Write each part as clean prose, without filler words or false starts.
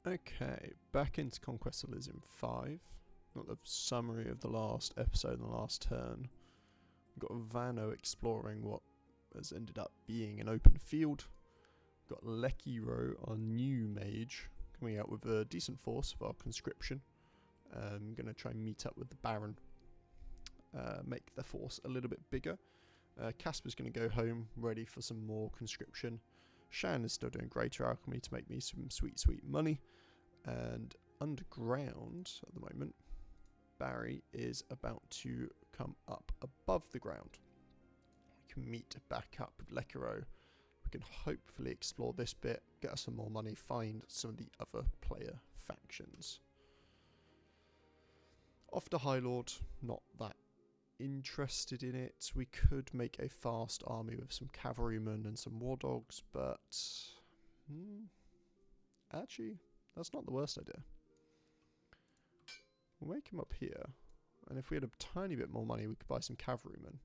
Okay, back into Conquest of Elysium 5. Got the summary of the last episode and the last turn. We've got Vano exploring what has ended up being an open field. We've got Lekiro, our new mage, coming out with a decent force of our conscription. I'm going to try and meet up with the Baron, make the force a little bit bigger. Casper's going to go home, ready for some more conscription. Shan is still doing greater alchemy to make me some sweet money. And underground at the moment, Barry is about to come up above the ground. We can meet back up with Lekiro. We can hopefully explore this bit, get us some more money, find some of the other player factions. Off to High Lord, not that interested in it. We could make a fast army with some cavalrymen and some war dogs, but actually that's not the worst idea. We'll make him up here, and if we had a tiny bit more money we could buy some cavalrymen.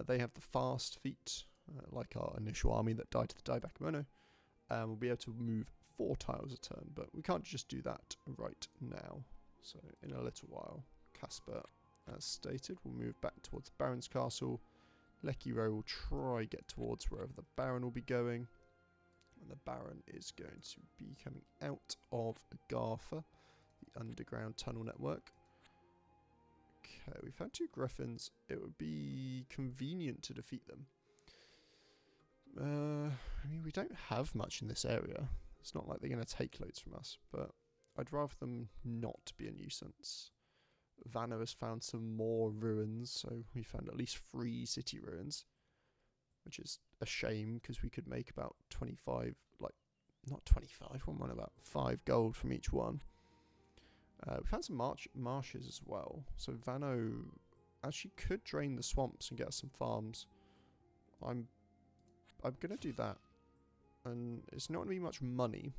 They have the fast feet, like our initial army that died to the dieback mono, and we'll be able to move 4 tiles a turn, but we can't just do that right now. So in a little while, Casper, as stated, will move back towards Baron's Castle. Lekiro will try get towards wherever the Baron will be going. And the Baron is going to be coming out of Agartha, the underground tunnel network. Okay, we've had 2 Griffins. It would be convenient to defeat them. I mean, we don't have much in this area. It's not like they're going to take loads from us, but I'd rather them not be a nuisance. Vano has found some more ruins, so we found at least 3 city ruins, which is a shame because we could make about 25, like, not 25, what am I about, 5 gold from each one. We found some marshes as well, so Vano actually could drain the swamps and get us some farms. I'm going to do that, and it's not going to be much money,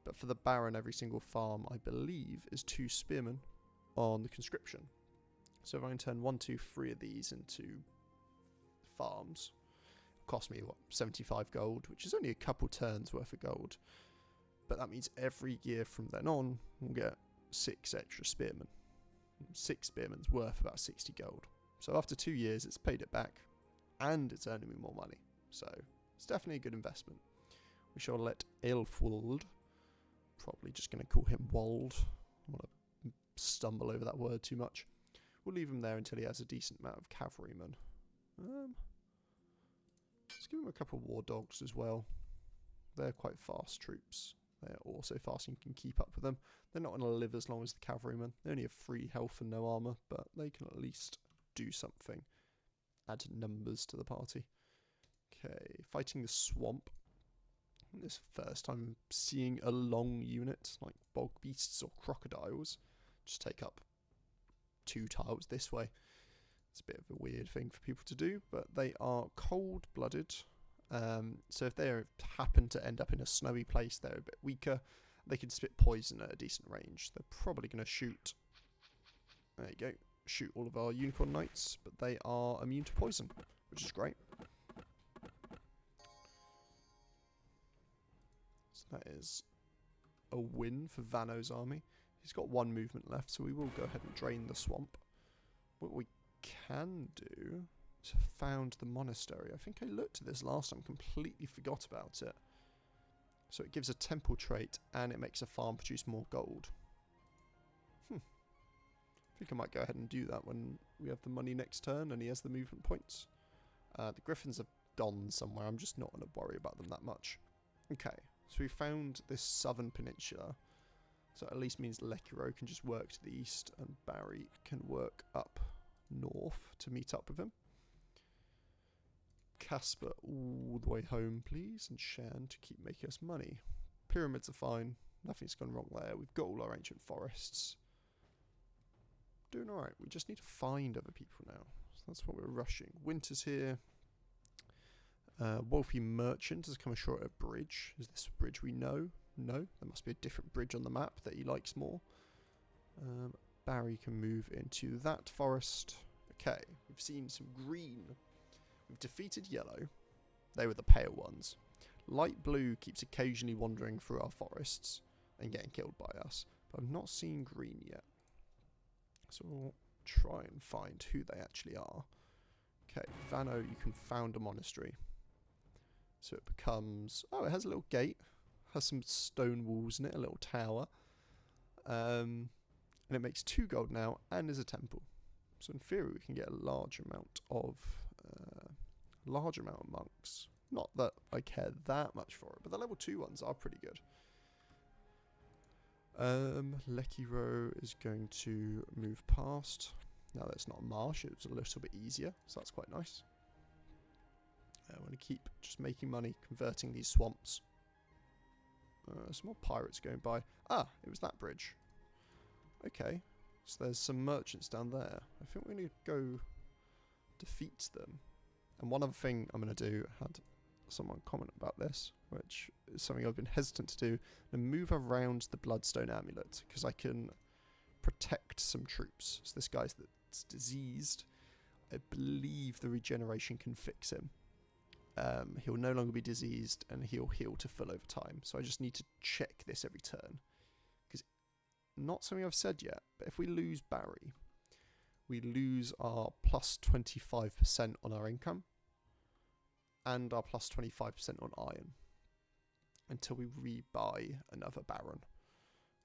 but for the Baron every single farm, I believe, is 2 spearmen on the conscription. So if I can turn 1, 2, 3 of these into farms, it'll cost me, what, 75 gold, which is only a couple turns worth of gold. But that means every year from then on, we'll get 6 extra spearmen. 6 spearmen's worth about 60 gold. So after 2 years, it's paid it back, and it's earning me more money. So it's definitely a good investment. We shall let Elfwold, probably just going to call him Wold. I want to stumble over that word too much. We'll leave him there until he has a decent amount of cavalrymen. Let's give him a couple of war dogs as well. They're quite fast troops. They're also fast and you can keep up with them. They're not going to live as long as the cavalrymen. They only have 3 health and no armour, but they can at least do something. Add numbers to the party. Okay, fighting the swamp. This is the first time seeing a long unit, like bog beasts or crocodiles, just take up 2 tiles this way. It's a bit of a weird thing for people to do, but they are cold-blooded. So if they happen to end up in a snowy place, they're a bit weaker. They can spit poison at a decent range. They're probably going to shoot, there you go, shoot all of our unicorn knights, but they are immune to poison, which is great. So that is a win for Vano's army. He's got 1 movement left, so we will go ahead and drain the swamp. What we can do is found the monastery. I think I looked at this last time, completely forgot about it. So it gives a temple trait, and it makes a farm produce more gold. I think I might go ahead and do that when we have the money next turn, and he has the movement points. The griffins have gone somewhere, I'm just not going to worry about them that much. Okay, so we found this southern peninsula. So at least means Lekiro can just work to the east and Barry can work up north to meet up with him. Casper all the way home, please, and Shan to keep making us money. Pyramids are fine. Nothing's gone wrong there. We've got all our ancient forests. Doing alright. We just need to find other people now. So that's what we're rushing. Winter's here. Wolfie Merchant has come ashore at a bridge. Is this a bridge we know? No, there must be a different bridge on the map that he likes more. Barry can move into that forest. Okay, we've seen some green. We've defeated yellow. They were the pale ones. Light blue keeps occasionally wandering through our forests and getting killed by us, but I've not seen green yet. So we'll try and find who they actually are. Okay, Vano, you can found a monastery. So it becomes... Oh, it has a little gate. Has some stone walls in it, a little tower. And it makes 2 gold now, and is a temple. So in theory, we can get a large amount of monks. Not that I care that much for it, but the level 2 ones are pretty good. Lekiro is going to move past. Now that's not a marsh, it was a little bit easier, so that's quite nice. I want to keep just making money, converting these swamps. Some more pirates going by. Ah, it was that bridge. Okay, so there's some merchants down there. I think we're going to go defeat them. And one other thing I'm going to do, had someone comment about this, which is something I've been hesitant to do, and move around the Bloodstone Amulet, because I can protect some troops. So this guy's that's diseased, I believe the regeneration can fix him. He'll no longer be diseased, and he'll heal to full over time. So I just need to check this every turn. Because not something I've said yet, but if we lose Barry, we lose our plus 25% on our income, and our plus 25% on iron, until we rebuy another Baron,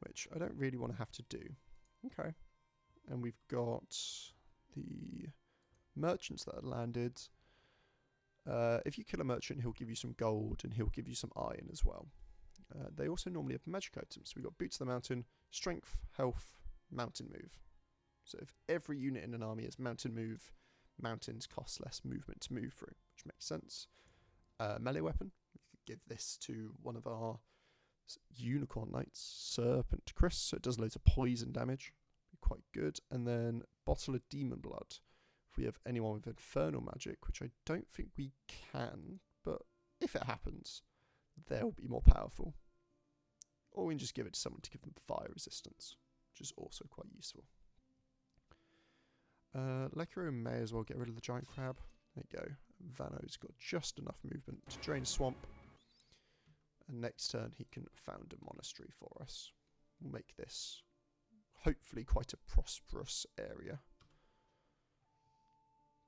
which I don't really want to have to do. Okay. And we've got the merchants that are landed. If you kill a merchant, he'll give you some gold, and he'll give you some iron as well. They also normally have magic items. We've got Boots of the Mountain, Strength, Health, Mountain Move. So if every unit in an army is Mountain Move, mountains cost less movement to move through, which makes sense. Melee weapon, we could give this to one of our Unicorn Knights, Serpent Chris, so it does loads of poison damage, be quite good. And then Bottle of Demon Blood, if we have anyone with Infernal Magic, which I don't think we can, but if it happens, they'll be more powerful. Or we can just give it to someone to give them fire resistance, which is also quite useful. Lekiro may as well get rid of the giant crab. There you go. Vano's got just enough movement to drain a swamp. And next turn he can found a monastery for us. We'll make this hopefully quite a prosperous area.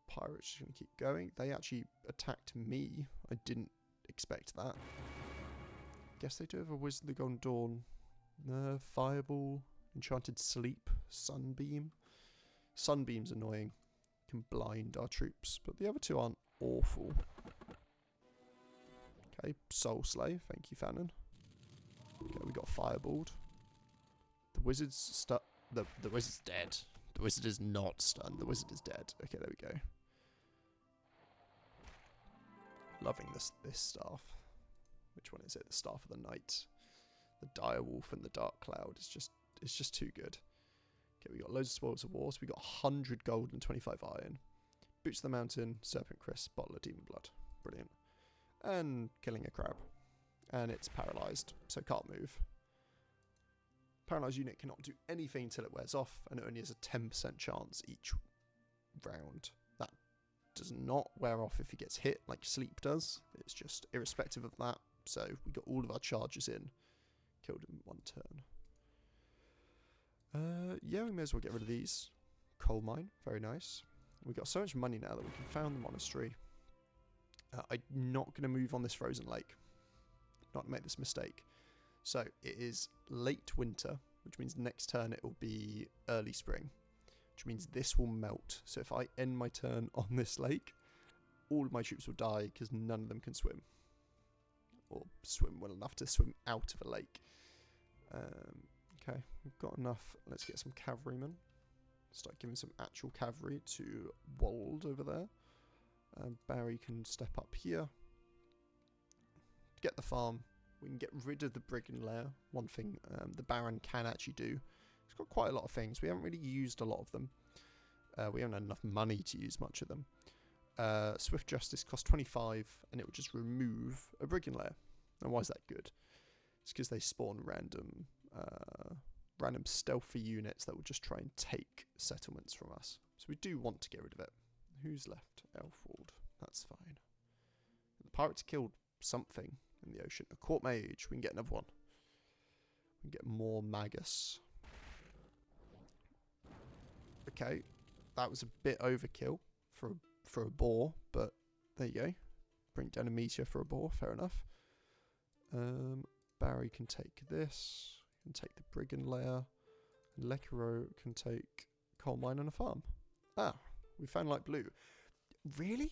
Pirates are going to keep going. They actually attacked me. I didn't expect that. Guess they do have a Wizard of the Golden Dawn. Fireball, Enchanted Sleep, Sunbeam. Sunbeam's annoying. Can blind our troops, but the other two aren't awful. Okay, Soul Slay, thank you, Fannin. Okay, we got Fireballed. The wizard's the wizard's dead. The wizard is not stunned. The wizard is dead. Okay, there we go. Loving this staff. Which one is it? The Staff of the Night. The Direwolf and the Dark Cloud. It's just too good. Okay, we got loads of Spoils of Wars. We got 100 gold and 25 iron. Boots of the Mountain, Serpent Chris, Bottle of Demon Blood. Brilliant. And killing a crab. And it's paralysed, so can't move. Paralysed unit cannot do anything until it wears off, and it only has a 10% chance each round. That does not wear off if he gets hit like Sleep does. It's just irrespective of that. So we got all of our charges in. Killed him in one turn. Yeah, we may as well get rid of these. Coal mine, very nice. We've got so much money now that we can found the monastery. I'm not going to move on this frozen lake. Not make this mistake. So it is late winter, which means next turn it will be early spring, which means this will melt. So if I end my turn on this lake, all of my troops will die because none of them can swim. Or swim well enough to swim out of a lake. Okay, we've got enough. Let's get some cavalrymen. Start giving some actual cavalry to Wold over there. Barry can step up here. Get the farm. We can get rid of the Brigand Lair. One thing the Baron can actually do. He's got quite a lot of things. We haven't really used a lot of them. We haven't had enough money to use much of them. Swift Justice costs 25, and it will just remove a Brigand Lair. And why is that good? It's because they spawn random stealthy units that will just try and take settlements from us. So we do want to get rid of it. Who's left? Elfwald. That's fine. The pirates killed something. in the ocean. A court mage. We can get another one. We can get more magus. Okay, that was a bit overkill for a boar, but there you go. Bring down a meteor for a boar, fair enough. Barry can take this. Can take the brigand layer. Lekiro can take coal mine and a farm. Ah, we found light blue. Really?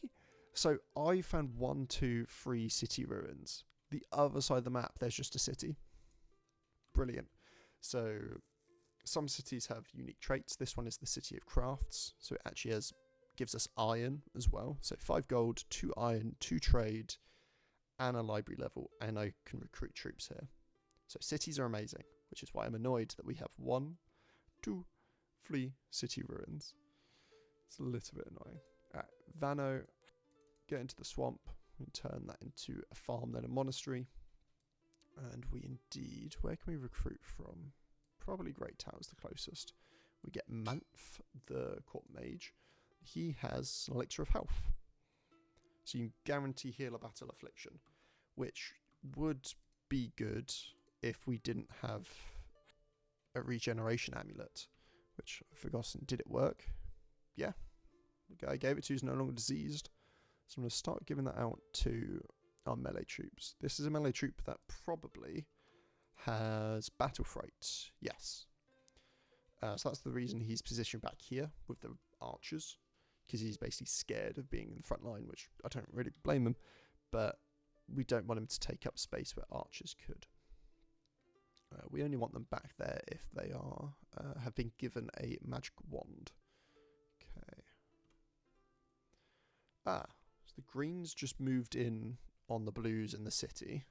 So I found 1, 2, 3 city ruins. The other side of the map, there's just a city. Brilliant. So some cities have unique traits. This one is the City of Crafts. So it actually gives us iron as well. So 5 gold, 2 iron, 2 trade, and a library level. And I can recruit troops here. So cities are amazing, which is why I'm annoyed that we have 1, 2, 3 city ruins. It's a little bit annoying. Alright, Vano, get into the swamp. We turn that into a farm, then a monastery. And we indeed, where can we recruit from? Probably Great Tower's the closest. We get Manf, the court mage. He has an elixir of health. So you can guarantee heal a battle affliction, which would be good if we didn't have a regeneration amulet, which I've forgotten. Did it work? Yeah. The guy I gave it to is no longer diseased. So I'm going to start giving that out to our melee troops. This is a melee troop that probably has battle fright. Yes. So that's the reason he's positioned back here with the archers, because he's basically scared of being in the front line, which I don't really blame him, but we don't want him to take up space where archers could. We only want them back there if they are have been given a magic wand. Okay. Ah, so the greens just moved in on the blues in the city.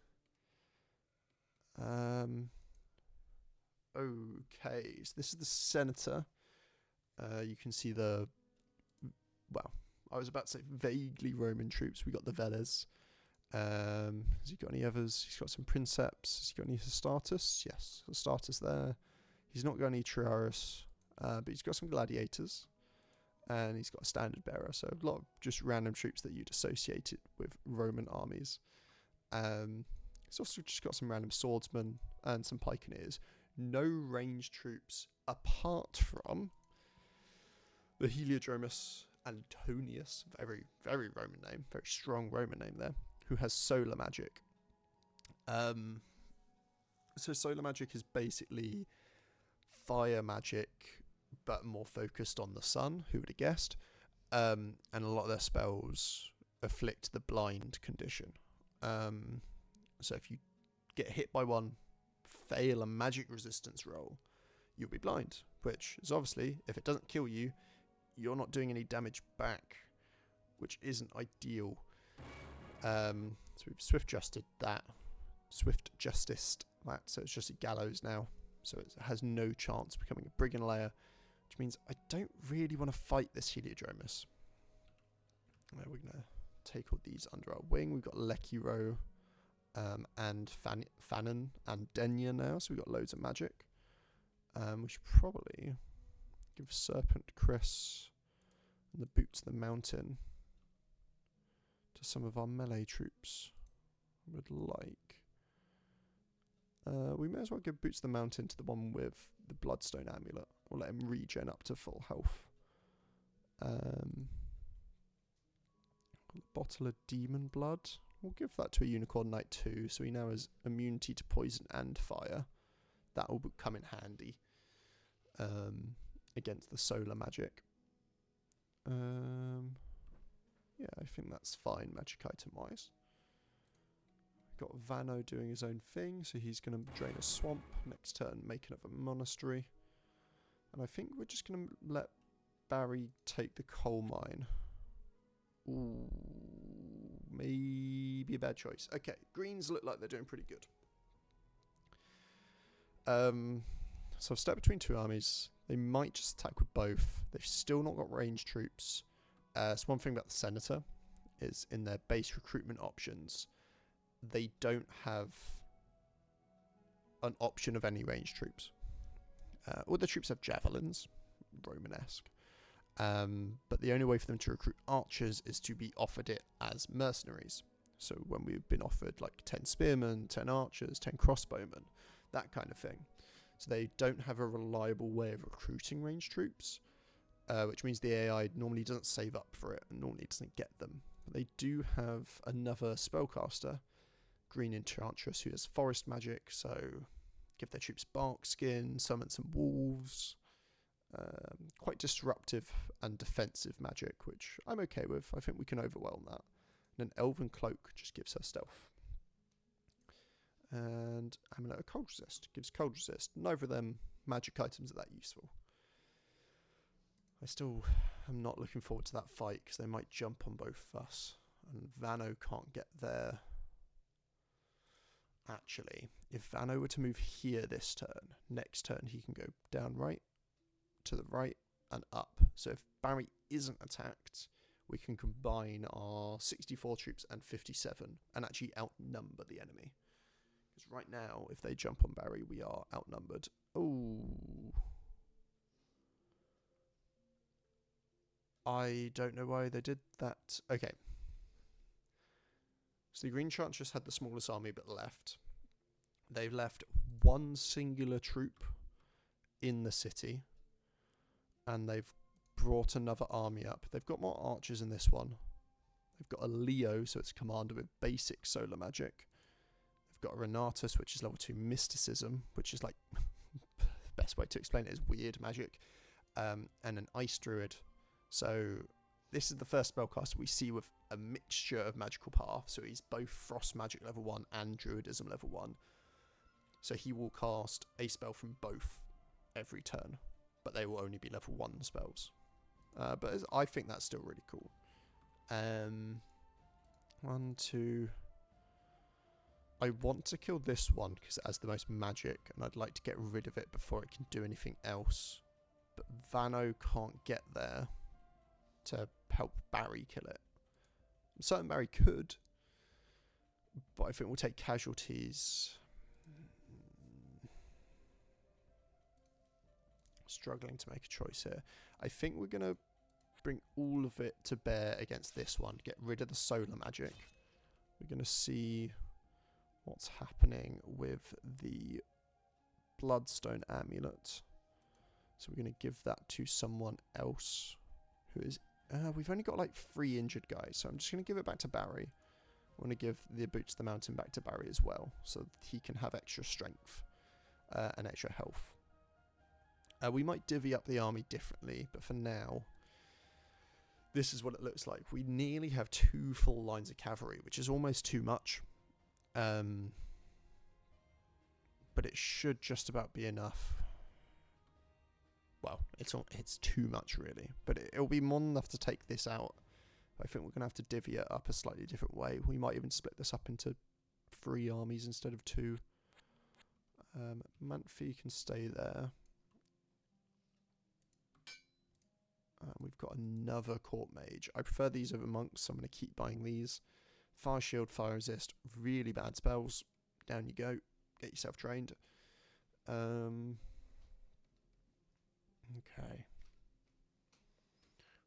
Okay, so this is the senator. You can see the, well, I was about to say vaguely Roman troops. We got the Veles. Has he got any others? He's got some princeps. Has he got any Hestartus? Yes, Hestartus there. He's not got any Triaris, but he's got some gladiators. And he's got a standard bearer, so a lot of just random troops that you'd associate it with Roman armies. He's also just got some random swordsmen and some pikeneers. No ranged troops apart from the Heliodromus Antonius, very, very Roman name, very strong Roman name there, who has solar magic. So solar magic is basically fire magic, but more focused on the sun, who would have guessed? And a lot of their spells afflict the blind condition. So if you get hit by one, fail a magic resistance roll, you'll be blind, which is obviously, if it doesn't kill you, you're not doing any damage back, which isn't ideal. So we've swift justiced that, so it's just a gallows now, so it has no chance of becoming a brigand layer, which means I don't really want to fight this Heliodromus. We're going to take all these under our wing. We've got Lekiro and Fanon and Denya now, so we've got loads of magic. We should probably give Serpent Chris and the Boots of the Mountain to some of our melee troops. I would like. We may as well give Boots of the Mountain to the one with the Bloodstone Amulet. We'll let him regen up to full health. Bottle of Demon Blood. We'll give that to a Unicorn Knight too, so he now has immunity to poison and fire. That will come in handy against the solar magic. Yeah, I think that's fine magic item wise. Got Vano doing his own thing, so he's going to drain a swamp. Next turn, make another monastery. And I think we're just going to let Barry take the coal mine. Ooh, maybe a bad choice. Okay, greens look like they're doing pretty good. So I've stepped between two armies. They might just attack with both. They've still not got ranged troops. So one thing about the Senator is in their base recruitment options, they don't have an option of any ranged troops. All the troops have javelins, Romanesque. But the only way for them to recruit archers is to be offered it as mercenaries. So when we've been offered like 10 spearmen, 10 archers, 10 crossbowmen, that kind of thing. So they don't have a reliable way of recruiting ranged troops, which means the AI normally doesn't save up for it and normally doesn't get them. But they do have another spellcaster, Green Enchantress, who has forest magic, so give their troops bark skin, summon some wolves. Quite disruptive and defensive magic, which I'm okay with. I think we can overwhelm that. And an Elven Cloak just gives her stealth. And Amulet of Cold Resist gives cold resist. Neither of them magic items are that useful. I still am not looking forward to that fight because they might jump on both of us. And Vano can't get there. Actually, if Vano were to move here this turn, next turn he can go down right, to the right, and up. So if Barry isn't attacked, we can combine our 64 troops and 57 and actually outnumber the enemy. Because right now, if they jump on Barry, we are outnumbered. Oh. I don't know why they did that. Okay. So the Green Enchantress had the smallest army but left. They've left one singular troop in the city. And they've brought another army up. They've got more archers in this one. They've got a Leo, so it's a commander with basic solar magic. They've got a Renatus, which is level 2 mysticism, which is like, the best way to explain it is weird magic. And an Ice Druid. So this is the first spellcaster we see with a mixture of magical path. So he's both Frost Magic level 1 and Druidism level 1. So he will cast a spell from both every turn. But they will only be level 1 spells. But I think that's still really cool. 1, 2... I want to kill this one because it has the most magic. And I'd like to get rid of it before it can do anything else. But Vano can't get there to help Barry kill it. I'm certain Barry could. But I think we'll take casualties. Struggling to make a choice here. I think we're going to bring all of it to bear against this one. Get rid of the solar magic. We're going to see what's happening with the Bloodstone Amulet. So we're going to give that to someone else who is... we've only got like 3 injured guys, so I'm just going to give it back to Barry. I want to give the Boots to the Mountain back to Barry as well, so that he can have extra strength and extra health. We might divvy up the army differently, but for now, this is what it looks like. We nearly have 2 full lines of cavalry, which is almost too much. But it should just about be enough. Well, it's too much, really. But it'll be more than enough to take this out. I think we're going to have to divvy it up a slightly different way. We might even split this up into 3 armies instead of 2. Manfi can stay there. We've got another Court Mage. I prefer these over Monks, so I'm going to keep buying these. Fire Shield, Fire Resist, really bad spells. Down you go. Get yourself trained. Okay.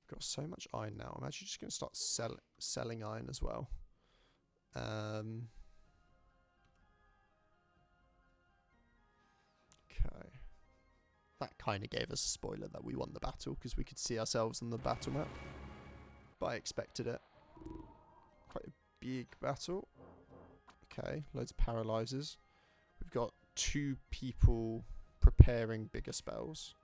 We've got so much iron now. I'm actually just going to start selling iron as well. Okay. That kind of gave us a spoiler that we won the battle because we could see ourselves on the battle map. But I expected it. Quite a big battle. Okay, loads of paralyzers. We've got 2 people preparing bigger spells.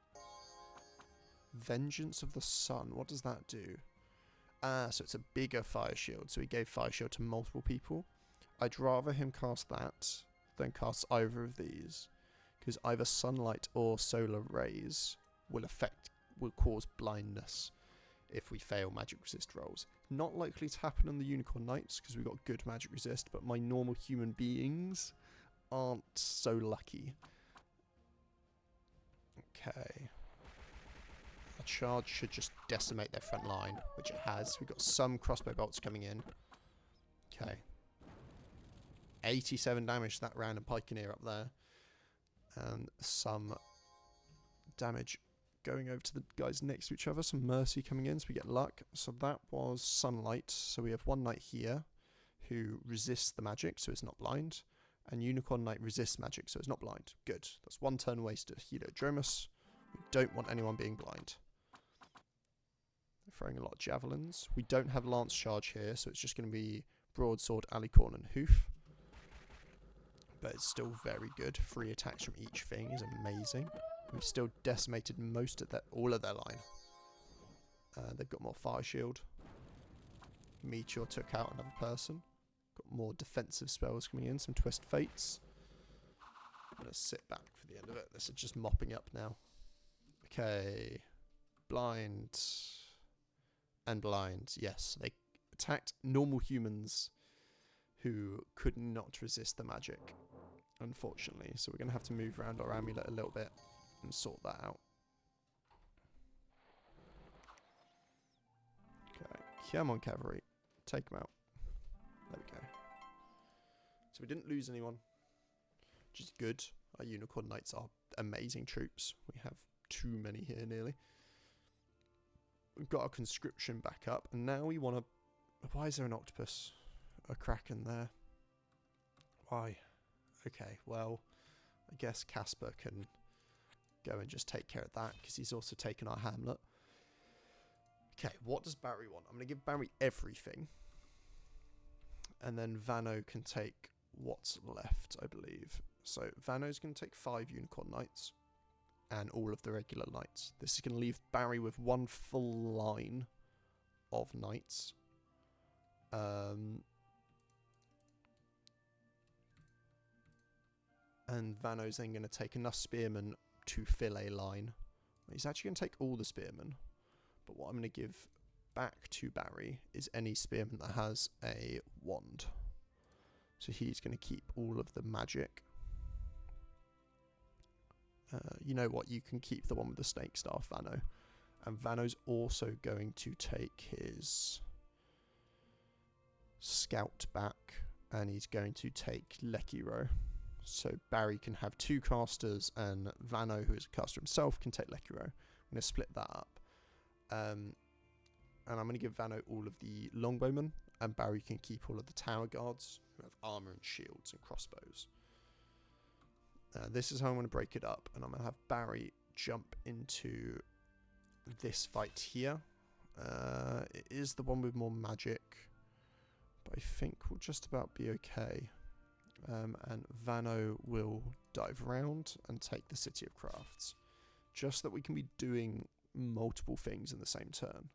Vengeance of the Sun. What does that do? So it's a bigger fire shield. So he gave fire shield to multiple people. I'd rather him cast that than cast either of these. Because either sunlight or solar rays will cause blindness if we fail magic resist rolls. Not likely to happen on the Unicorn Knights because we've got good magic resist, but my normal human beings aren't so lucky. Okay. A charge should just decimate their front line, which it has. We've got some crossbow bolts coming in. Okay. 87 damage to that random pikeneer up there. And some damage going over to the guys next to each other. Some mercy coming in, so we get luck. So that was sunlight. So we have one knight here who resists the magic, so it's not blind. And Unicorn Knight resists magic, so it's not blind. Good. That's 1 turn wasted. Helodromus. We don't want anyone being blind. They're throwing a lot of javelins. We don't have lance charge here, so it's just going to be broadsword, alicorn, and hoof. But it's still very good. 3 attacks from each thing is amazing. We've still decimated all of their line. They've got more fire shield. Meteor took out another person. Got more defensive spells coming in. Some twist fates. I'm going to sit back for the end of it. This is just mopping up now. Okay. Blind. And blind. Yes, they attacked normal humans who could not resist the magic, unfortunately. So we're going to have to move around our amulet a little bit and sort that out. Okay. Come on, cavalry. Take them out. There we go. So we didn't lose anyone, which is good. Our Unicorn Knights are amazing troops. We have too many here, nearly. We've got our conscription back up, and now we want to... Why is there an octopus? A kraken there? Why? Okay, well, I guess Casper can go and just take care of that, because he's also taken our hamlet. Okay, what does Barry want? I'm going to give Barry everything. And then Vano can take what's left, I believe. So Vano's going to take 5 Unicorn Knights and all of the regular knights. This is going to leave Barry with 1 full line of knights. And Vano's then going to take enough spearmen to fill a line. He's actually going to take all the spearmen. But what I'm going to give back to Barry is any spearman that has a wand. So he's going to keep all of the magic. You know what? You can keep the one with the snake staff, Vano. And Vano's also going to take his scout back. And he's going to take Lekiro. So Barry can have 2 casters. And Vano, who is a caster himself, can take Lekiro. I'm going to split that up. And I'm going to give Vano all of the longbowmen. And Barry can keep all of the tower guards, who have armor and shields and crossbows. This is how I'm going to break it up, and I'm going to have Barry jump into this fight here. It is the one with more magic, but I think we'll just about be okay. And Vano will dive around and take the City of Crafts, just that we can be doing multiple things in the same turn.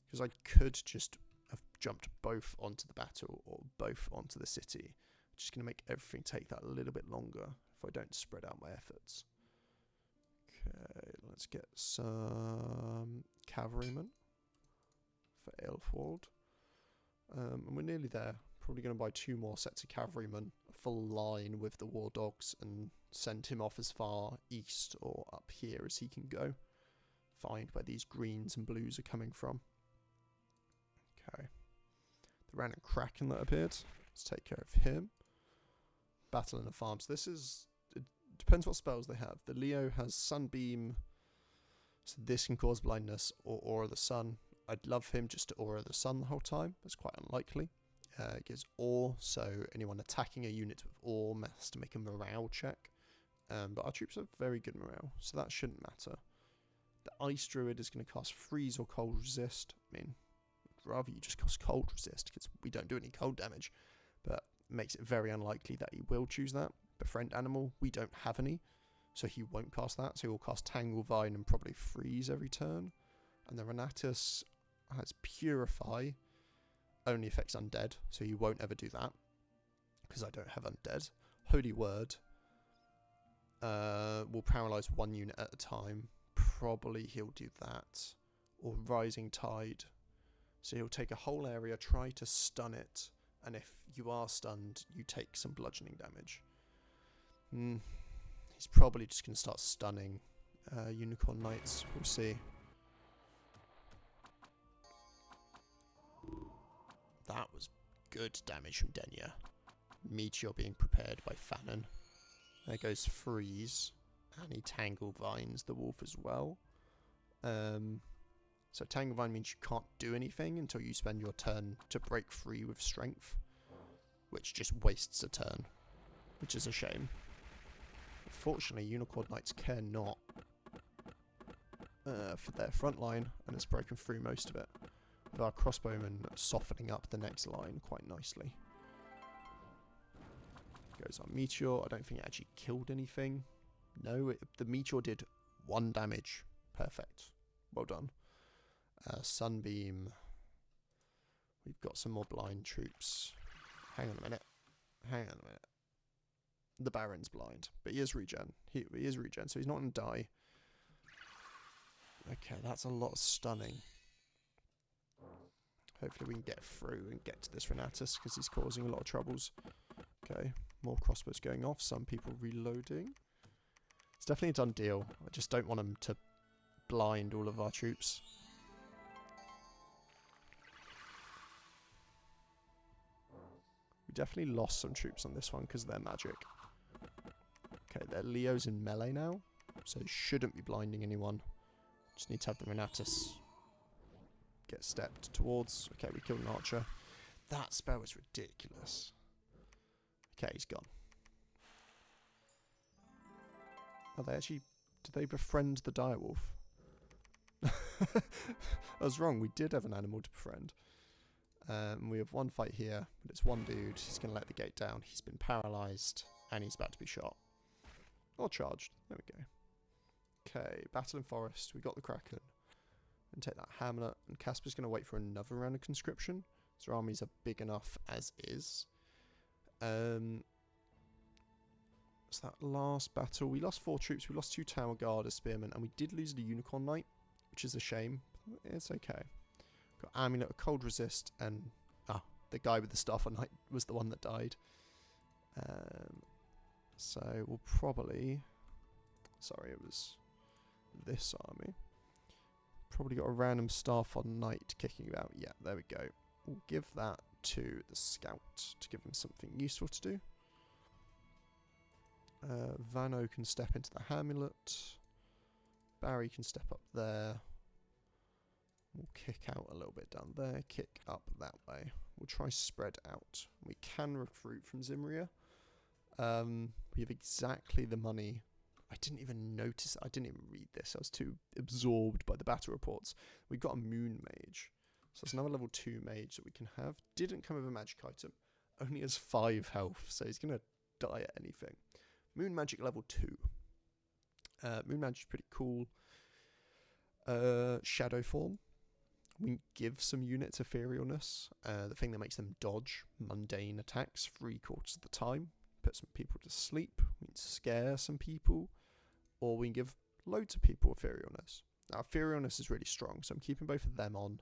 Because I could just have jumped both onto the battle or both onto the city. Just going to make everything take that a little bit longer if I don't spread out my efforts. Okay, let's get some cavalrymen for Aelfwald. And we're nearly there. Probably going to buy 2 more sets of cavalrymen, a full line with the war dogs, and send him off as far east or up here as he can go. Find where these greens and blues are coming from. Okay. The random kraken that appeared. Let's take care of him. Battle in the farms. This is... It depends what spells they have. The Leo has Sunbeam. So this can cause blindness or Aura of the Sun. I'd love him just to Aura of the Sun the whole time. That's quite unlikely. It gives Awe. So anyone attacking a unit with Awe has to make a morale check. But our troops have very good morale. So that shouldn't matter. The Ice Druid is going to cast Freeze or Cold Resist. I mean... rather you just cast cold resist because we don't do any cold damage, but makes it very unlikely that he will choose that. Befriend animal, we don't have any, so he won't cast that, so he will cast Tangle Vine and probably freeze every turn. And the Renatus has Purify, only affects undead, so he won't ever do that because I don't have undead. Holy Word will paralyze 1 unit at a time. Probably he'll do that, or Rising Tide. So he'll take a whole area, try to stun it, and if you are stunned, you take some bludgeoning damage. He's probably just going to start stunning Unicorn Knights. We'll see. That was good damage from Denya. Meteor being prepared by Fanon. There goes Freeze, and he Tangle Vines the wolf as well. So Tangle Vine means you can't do anything until you spend your turn to break free with strength. which just wastes a turn, which is a shame. Unfortunately, Unicorn Knights care not for their front line, and it's broken through most of it, with our crossbowmen softening up the next line quite nicely. Goes our Meteor. I don't think it actually killed anything. No, the Meteor did 1 damage. Perfect. Well done. Sunbeam. We've got some more blind troops. Hang on a minute. The Baron's blind, but he is regen. He is regen, so he's not going to die. Okay, that's a lot of stunning. Hopefully we can get through and get to this Renatus, because he's causing a lot of troubles. Okay, more crossbows going off, some people reloading. It's definitely a done deal. I just don't want them to blind all of our troops. We definitely lost some troops on this one because of their magic. Okay, their Leo's in melee now, so he shouldn't be blinding anyone. Just need to have the Renatus get stepped towards. Okay, we killed an archer. That spell was ridiculous. Okay, he's gone. Are they actually... Did they befriend the direwolf? I was wrong, we did have an animal to befriend. We have one fight here, but it's one dude. He's going to let the gate down. He's been paralysed, and he's about to be shot. Or charged. There we go. Okay, battle in forest. We got the Kraken. And take that hamlet. And Casper's going to wait for another round of conscription. So our armies are big enough as is. So that last battle, we lost 4 troops. We lost 2 tower guard, a spearman, and we did lose the Unicorn Knight, which is a shame. It's okay. Got amulet, a cold resist, and the guy with the Starfire Knight was the one that died. So we'll probably... Sorry, it was this army. Probably got a random Starfire Knight kicking about. Yeah, there we go. We'll give that to the scout to give him something useful to do. Vano can step into the hamlet. Barry can step up there. We'll kick out a little bit down there. Kick up that way. We'll try spread out. We can recruit from Zimria. We have exactly the money. I didn't even notice. I didn't even read this. I was too absorbed by the battle reports. We got a moon mage. So that's another level 2 mage that we can have. Didn't come with a magic item. Only has 5 health. So he's going to die at anything. Moon magic level 2. Moon magic is pretty cool. Shadow form. We give some units etherealness. The thing that makes them dodge mundane attacks 3/4 of the time. Put some people to sleep. We can scare some people. Or we can give loads of people etherealness. Now, etherealness is really strong, so I'm keeping both of them on.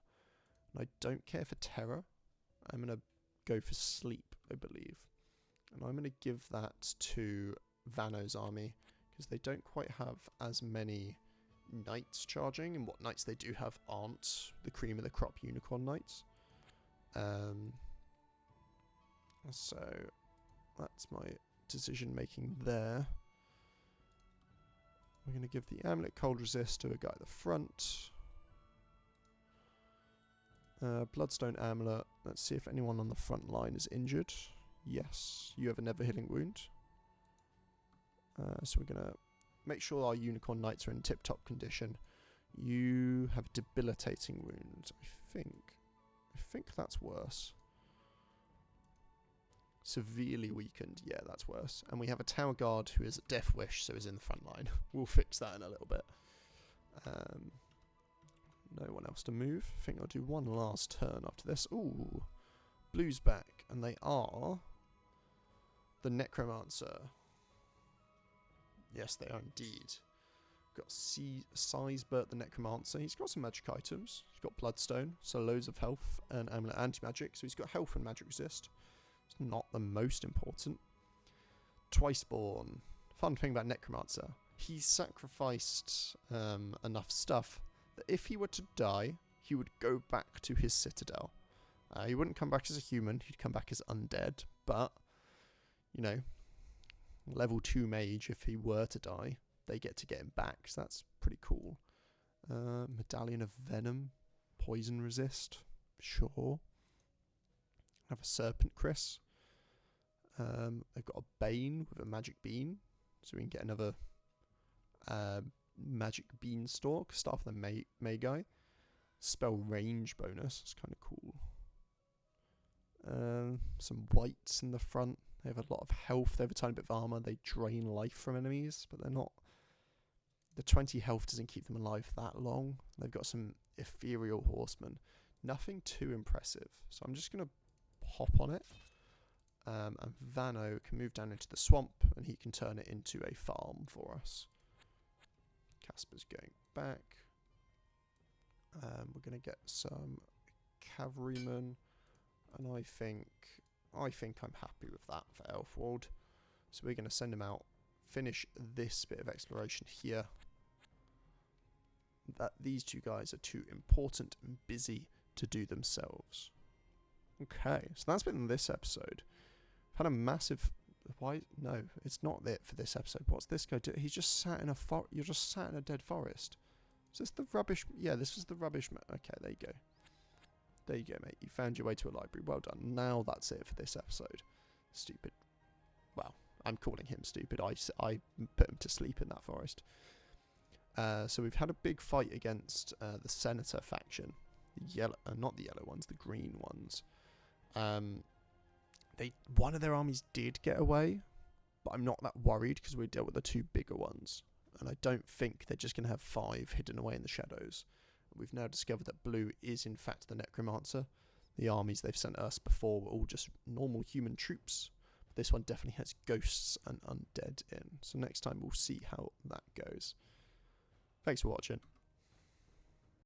And I don't care for terror. I'm going to go for sleep, I believe. And I'm going to give that to Vano's army, because they don't quite have as many knights charging, and what knights they do have aren't the cream of the crop unicorn knights. So that's my decision making there. We're going to give the amulet cold resist to a guy at the front. Bloodstone amulet. Let's see if anyone on the front line is injured. Yes, you have a never healing wound. So we're going to make sure our unicorn knights are in tip-top condition. You have a debilitating wound. I think that's worse. Severely weakened. Yeah, that's worse. And we have a tower guard who is a death wish, so is in the front line. We'll fix that in a little bit. No one else to move. I think I'll do one last turn after this. Ooh, blue's back, and they are the Necromancer. Yes, they are indeed. Got Sizebert the Necromancer. He's got some magic items. He's got Bloodstone, so loads of health, and amulet anti-magic. So he's got health and magic resist. It's not the most important. Twiceborn. Fun thing about Necromancer. He sacrificed enough stuff that if he were to die, he would go back to his citadel. He wouldn't come back as a human. He'd come back as undead. But, you know, level 2 mage, if he were to die, they get him back. So that's pretty cool. Medallion of Venom. Poison resist. Sure. Have a Serpent Chris. They've got a Bane with a magic bean, so we can get another magic beanstalk. Start with the Magi. Spell range bonus. It's kind of cool. Some whites in the front. They have a lot of health. They have a tiny bit of armor. They drain life from enemies, but they're not. The 20 health doesn't keep them alive that long. They've got some ethereal horsemen. Nothing too impressive. So I'm just going to hop on it. And Vano can move down into the swamp and he can turn it into a farm for us. Casper's going back. We're going to get some cavalrymen. And I think I'm happy with that for Elfwald. So we're going to send him out. Finish this bit of exploration here. That these two guys are too important and busy to do themselves. Okay, so that's been this episode. Had a massive. Why? No, it's not it for this episode. What's this guy do? He's just sat in a You're just sat in a dead forest. Is this the rubbish? Yeah, this was the rubbish. Okay, there you go. There you go, mate. You found your way to a library. Well done. Now that's it for this episode. Stupid. Well, I'm calling him stupid. I put him to sleep in that forest. So we've had a big fight against the Senator faction. The yellow, not the yellow ones, the green ones. One of their armies did get away, but I'm not that worried because we dealt with the two bigger ones. And I don't think they're just going to have 5 hidden away in the shadows. We've now discovered that blue is in fact the Necromancer. The armies they've sent us before were all just normal human troops. But this one definitely has ghosts and undead in. So next time we'll see how that goes. Thanks for watching.